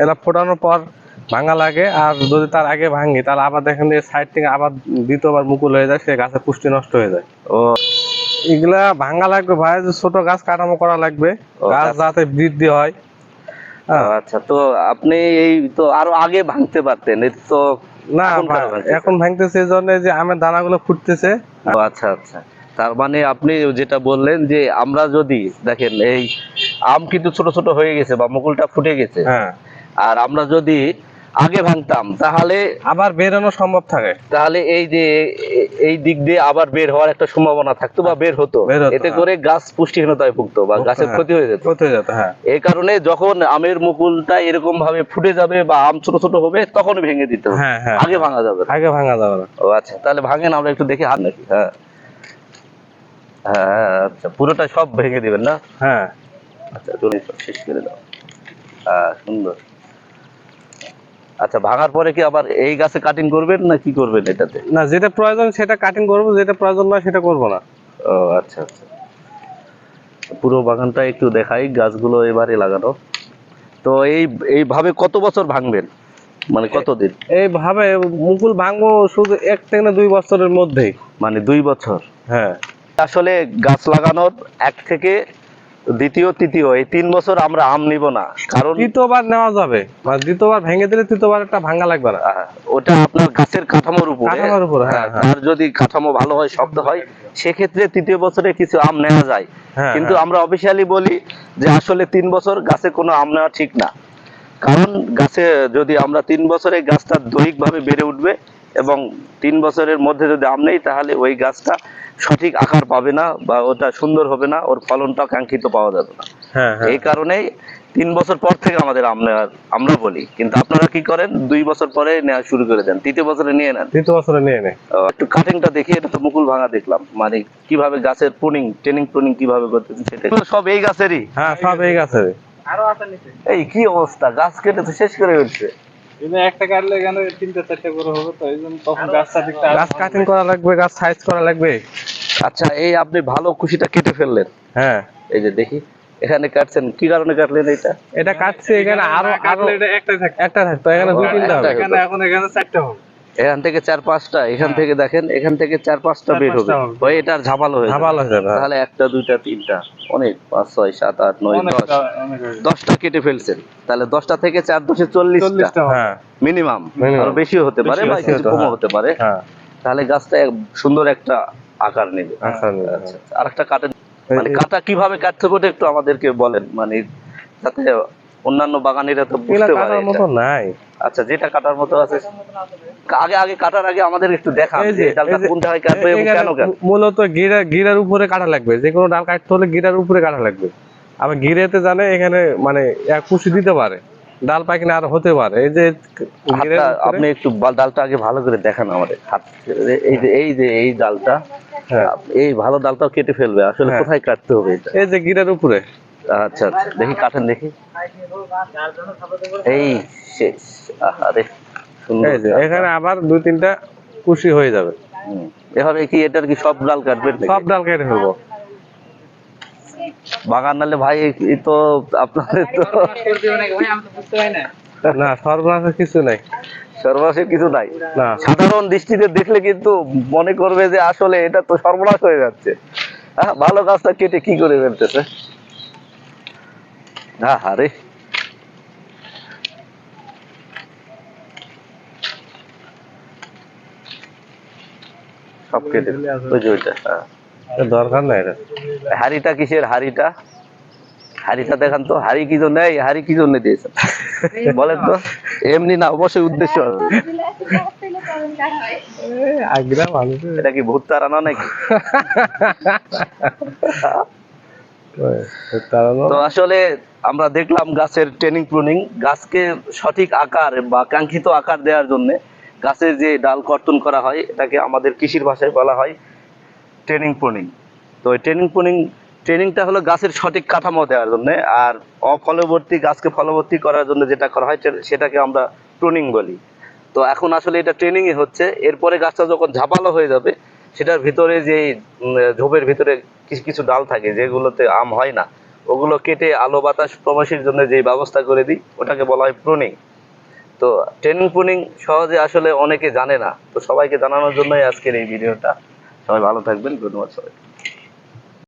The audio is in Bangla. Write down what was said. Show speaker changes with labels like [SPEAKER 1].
[SPEAKER 1] এরা ফোটানোর পর ভাঙা লাগে, আর যদি তার আগে ভাঙি তাহলে আবার দেখেন যে সাইড থেকে আবার দ্বিতীয়বার মুকুল হয়ে যায়, সে গাছের পুষ্টি নষ্ট হয়ে যায়।
[SPEAKER 2] ও
[SPEAKER 1] এগুলা ভাঙা লাগবে ভাই, যে ছোট গাছ কাটামো করা লাগবে, গাছ যাতে বৃদ্ধি হয়।
[SPEAKER 2] আচ্ছা, তো আপনি এই তো আরো আগে ভাঙতে পারতেন, এই তো
[SPEAKER 1] না এখন ভাঙতেছে এই জন্য যে আমের দানাগুলো ফুটতেছে।
[SPEAKER 2] আচ্ছা আচ্ছা, তার মানে আপনি যেটা বললেন যে আমরা যদি দেখেন এই আম কিন্তু ছোট ছোট হয়ে গেছে বা মুকুলটা ফুটে গেছে, আর আমরা যদি আগে ভাঙতাম তাহলে
[SPEAKER 1] আবার বেরোনো সম্ভব থাকে,
[SPEAKER 2] তাহলে এই যে এই দিক দিয়ে আবার বের হওয়ার একটা সম্ভাবনা থাকতো বা বের হতো, এতে করে গাছ পুষ্টিহীনতায় ভুগতো বা গাছের ক্ষতি হয়ে যেত। এই কারণে যখন আমের মুকুলটা এরকম ভাবে ফুটে যাবে বা আম ছোট ছোট হবে তখন ভেঙে দিতে হবে, আগে ভাঙা যাবে না।
[SPEAKER 1] আগে ভাঙা যাবে না।
[SPEAKER 2] ও আচ্ছা, তাহলে ভাঙেন, আমরা একটু দেখি হাত নাকি। হ্যাঁ হ্যাঁ আচ্ছা, পুরোটা সব ভেঙে দিবেন না?
[SPEAKER 1] হ্যাঁ
[SPEAKER 2] আচ্ছা, চলে শেষ করে দাও। হ্যাঁ সুন্দর। আচ্ছা, ভাঙার পরে কি আবার এই গাছে কাটিং করবেন না কি করবেন এটাতে?
[SPEAKER 1] না, যেটা প্রয়োজন সেটা কাটিং করব, যেটা প্রয়োজন না সেটা করব না।
[SPEAKER 2] ও আচ্ছা আচ্ছা, পুরো বাগানটা একটু দেখাই, গাছগুলো এবারে লাগানো। তো এইভাবে কত বছর ভাঙবেন, মানে কতদিন?
[SPEAKER 1] এইভাবে মুকুল ভাঙবো শুধু 1 থেকে 2 বছরের মধ্যেই।
[SPEAKER 2] মানে 2 বছর?
[SPEAKER 1] হ্যাঁ,
[SPEAKER 2] আসলে গাছ লাগানোর 1 থেকে দ্বিতীয় তৃতীয় এই 3 বছর আমরা আম নিব না, কারণ
[SPEAKER 1] তৃতীয়বার নেওয়া যাবে, মানে দ্বিতীয়বার ভেঙে দিলে তৃতীয়বার একটা ভাঙা লাগবে না।
[SPEAKER 2] ওটা আপনার গাছের কাঠামোর উপরে। আর যদি কাঠামো ভালো হয়, শক্ত হয়, সেক্ষেত্রে তৃতীয় বছরে কিছু আম নেওয়া যায়। কিন্তু আমরা অফিসিয়ালি বলি যে আসলে 3 বছর গাছে কোনো আম নেওয়া ঠিক না, কারণ গাছে যদি আমরা 3 বছরে গাছটা দৈহিকভাবে বেড়ে উঠবে এবং 3 বছরের মধ্যে যদি আম নেই তাহলে ওই গাছটা সঠিক আকার পাবে না বা ওটা সুন্দর হবে না, ওর ফলনটা কাঙ্ক্ষিত পাওয়া যাবে না। এই কারণেই 3 বছর পর থেকে আমাদের আম নেওয়ার আমরা বলি, কিন্তু আপনারা কি করেন 2 বছর পরে নেওয়া শুরু করে দেন, তৃতীয় বছরে নিয়ে নেন।
[SPEAKER 1] তৃতীয় বছরে নিয়ে নেয়।
[SPEAKER 2] একটু কাটিংটা দেখি, এটা তো মুকুল ভাঙা দেখলাম, মানে কিভাবে গাছের ট্রেনিং কিভাবে করতেছেন সেটা সব এই গাছেরই?
[SPEAKER 1] হ্যাঁ, সব এই গাছেরই।
[SPEAKER 2] আরো আছে নিচে। এই কি অবস্থা, গাছ কেটে তো শেষ করে ফেলছে।
[SPEAKER 1] একটা কাটলে এখানে 3-4টা করে হবে, তো এইজন্য তখন গাছ কাটিং করা লাগবে, গাছ সাইজ করা লাগবে।
[SPEAKER 2] আচ্ছা, এই আপনি ভালো কুশিটা কেটে ফেললেন।
[SPEAKER 1] হ্যাঁ,
[SPEAKER 2] এই যে দেখি এখানে কাটছেন, কি কারণে কাটলেন?
[SPEAKER 1] এটা কাটছে এখানে আরো একটা থাকতো, এখানে 2-3টা হবে, এখন এখানে 4টা হবে।
[SPEAKER 2] এখান থেকে 4-5টা, এখান থেকে দেখেন, এখান থেকে 4-5টা বের হবে, ওই এটার ঝাপালো হয়ে যাবে। তাহলে 1টা 2টা 3টা অনেক, 5 6 7 8 9 10 10টা কেটে ফেলছেন, তাহলে 10টা থেকে 4 10 40টা মিনিমাম, আরো বেশিও হতে পারে বা কিছু কমও হতে পারে। তাহলে গাছটা সুন্দর একটা আকার নেবে। আচ্ছা, আরেকটা কাটেন, মানে কাটা কিভাবে কাটতে হবে একটু আমাদেরকে বলেন, মানে যাতে অন্যান্য বাগানিরা তো বুঝতে পারে।
[SPEAKER 1] কাটার মতো নাই।
[SPEAKER 2] আচ্ছা, যেটা কাটার মতো আছে আগে কাটার আগে আমাদের একটু দেখান যে ডালটা কোন জায়গায় কাটবে এবং কেন কাটবে।
[SPEAKER 1] মূলত গিরার উপরে কাটা লাগবে, যে কোনো ডাল কাটতে হলে গিরার উপরে কাটা লাগবে। আবার গিরেতে জানে এখানে মানে কুশি দিতে পারে, ডাল পাকিনা আর হতে পারে। এই যে
[SPEAKER 2] আপনি একটু ডালটা আগে ভালো করে দেখান আমাদের হাত, এই যে এই ডালটা, এই ভালো ডালটাও কেটে ফেলবে, আসলে কোথায় কাটতে হবে এটা?
[SPEAKER 1] এই যে গিরার উপরে।
[SPEAKER 2] আচ্ছা আচ্ছা, দেখি কাটেন দেখি। এই শেষ। আরে সুন্দর,
[SPEAKER 1] এখানে আবার 2-3টা কুশি হয়ে যাবে।
[SPEAKER 2] এভাবে কি এটার কি সব ডাল কাটবেন?
[SPEAKER 1] সব ডাল কেটে ফেলবো।
[SPEAKER 2] বাগান নালে ভাই এই তো আপনাদের তো
[SPEAKER 1] না, সর্বনাশের কিছু নাই।
[SPEAKER 2] সর্বনাশের কিছু নাই না, সাধারণ দৃষ্টিতে দেখলে কিন্তু মনে করবে যে আসলে এটা তো সর্বনাশ হয়ে যাচ্ছে। ভালো গাছটা কেটে কি করে ফেলতেছে। আরে সব কেটে
[SPEAKER 1] দরকার নাই।
[SPEAKER 2] হাড়িটা কিসের? হাড়িটা দেখান তো, হাড়ি কি জন্য, হাড়ি কি জন্য দিয়েছেন বলেন তো? এমনি না, অবশ্যই উদ্দেশ্য আছে। এটা কি ভূত তাড়ানো নাকি? তো আসলে আমরা দেখলাম গাছের ট্রেনিং প্রুনিং, গাছকে সঠিক আকার বা কাঙ্ক্ষিত আকার দেওয়ার জন্য গাছের যে ডাল কর্তন করা হয় এটাকে আমাদের কৃষির ভাষায় বলা হয় ট্রেনিং প্রুনিং। তো ট্রেনিংটা হলো গাছের সঠিক কাঠামো দেওয়ার জন্য, আর অফলবর্তী গাছকে ফলবর্তী করার জন্য যেটা করা হয় সেটাকে আমরা প্রুনিং বলি। তো এখন আসলে এটা ট্রেনিংই হচ্ছে, এরপরে গাছটা যখন ঝাপালো হয়ে যাবে সেটার ভিতরে যে ঝোপের ভিতরে কিছু কিছু ডাল থাকে যেগুলোতে আম হয় না, ওগুলো কেটে আলো বাতাস প্রবাসীর জন্য যে ব্যবস্থা করে দিই ওটাকে বলা হয় প্রুনিং। তো ট্রেনিং প্রুনিং সহজে আসলে অনেকে জানে না, তো সবাইকে জানানোর জন্যই আজকের এই ভিডিওটা। সবাই ভালো থাকবেন, ধন্যবাদ সবাই।